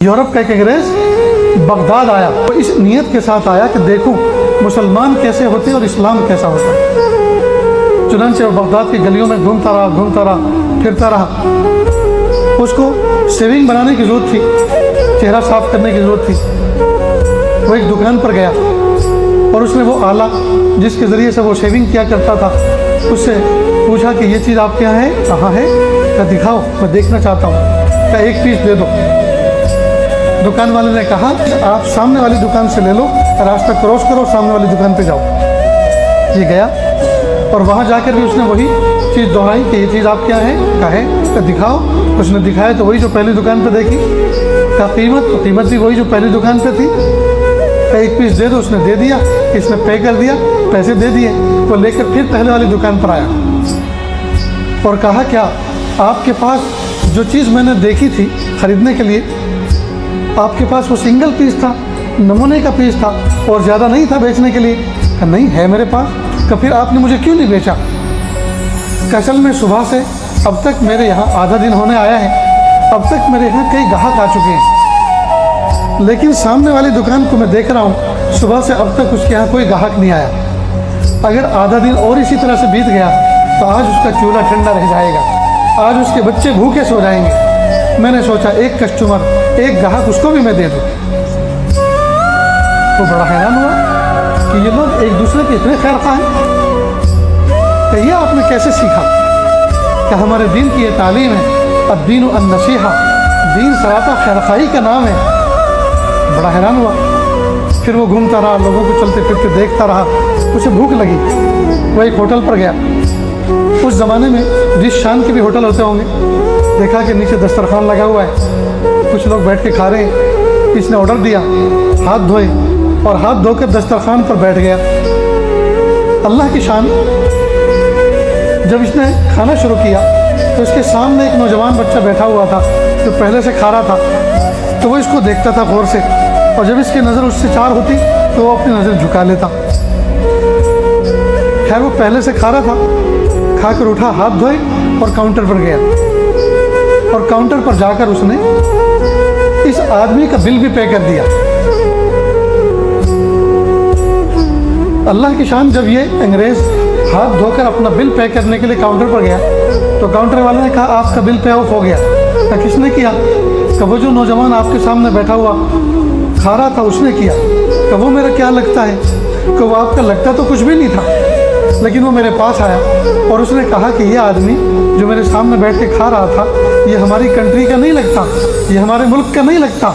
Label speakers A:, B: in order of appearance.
A: Europe का एक अंग्रेज बगदाद आया तो इस नीयत के साथ आया कि देखूं मुसलमान कैसे होते और इस्लाम कैसा होता। चुनांचे वो बगदाद की गलियों में घूमता रहा, फिरता रहा। उसको शेविंग बनाने की ज़रूरत थी, चेहरा साफ करने की ज़रूरत थी। वो एक दुकान पर गया और उसने वो आला जिसके ज़रिए से वो शेविंग किया करता था उससे पूछा कि ये चीज़ आपके यहाँ है, कहाँ है? क्या दिखाओ, मैं देखना चाहता हूँ। क्या एक पीस दे दो। दुकान वाले ने कहा आप सामने वाली दुकान से ले लो, रास्ता क्रॉस करो, सामने वाली दुकान पे जाओ। ये गया और वहाँ जाकर भी उसने वही चीज़ दोहराई कि ये चीज़ आपके यहाँ है, क्या है? क्या दिखाओ। उसने दिखाया तो वही जो पहली दुकान पे देखी। क्या कीमत? तो कीमत भी वही जो पहली दुकान पे थी। क्या एक पीस दे दो। उसने दे दिया, इसने पे कर दिया, पैसे दे दिए। वो लेकर फिर पहले वाली दुकान पर आया और कहा क्या आपके पास जो चीज़ मैंने देखी थी खरीदने के लिए, आपके पास वो सिंगल पीस था, नमूने का पीस था और ज़्यादा नहीं था बेचने के लिए? नहीं है मेरे पास। तो फिर आपने मुझे क्यों नहीं बेचा? असल में सुबह से अब तक मेरे यहाँ आधा दिन होने आया है, अब तक मेरे यहाँ कई ग्राहक आ चुके हैं, लेकिन सामने वाली दुकान को मैं देख रहा हूँ सुबह से अब तक उसके यहाँ कोई ग्राहक नहीं आया। अगर आधा दिन और इसी तरह से बीत गया तो आज उसका चूल्हा ठंडा रह जाएगा, आज उसके बच्चे भूखे सो जाएंगे। मैंने सोचा एक कस्टमर, एक ग्राहक उसको भी मैं दे दूँ। तो बड़ा हैरान हुआ कि ये लोग एक दूसरे के इतने खैरख्वाह हैं। कहिए आपने कैसे सीखा? कि हमारे दीन की ये तालीम है, अद्दीन अन-नसीहा, दीन सराता खैरख्वाही का नाम है। बड़ा हैरान हुआ। फिर वो घूमता रहा, लोगों को चलते फिरते देखता रहा। उसे भूख लगी, वो एक होटल पर गया। उस ज़माने में जिस शान के भी होटल होते होंगे, देखा कि नीचे दस्तरखान लगा हुआ है, कुछ लोग बैठ के खा रहे हैं। इसने ऑर्डर दिया, हाथ धोए और हाथ धोकर दस्तरखान पर बैठ गया। अल्लाह की शान। जब इसने खाना शुरू किया तो इसके सामने एक नौजवान बच्चा बैठा हुआ था जो पहले से खा रहा था। तो वो इसको देखता था गौर से, और जब इसकी नज़र उससे चार होती तो वो अपनी नज़र झुका लेता। खैर वो पहले से खा रहा था, खाकर उठा, हाथ धोए और काउंटर पर गया और काउंटर पर जाकर उसने इस आदमी का बिल भी पे कर दिया। अल्लाह की शान। जब ये अंग्रेज हाथ धोकर अपना बिल पे करने के लिए काउंटर पर गया तो काउंटर वाले ने कहा आपका बिल पे ऑफ हो गया। क्या किसने किया? कि वो जो नौजवान आपके सामने बैठा हुआ खा रहा था उसने किया। कि वो मेरा क्या लगता है? कि वो आपका लगता तो कुछ भी नहीं था, लेकिन वो मेरे पास आया और उसने कहा कि ये आदमी जो मेरे सामने बैठ के खा रहा था ये हमारी कंट्री का नहीं लगता, ये हमारे मुल्क का नहीं लगता।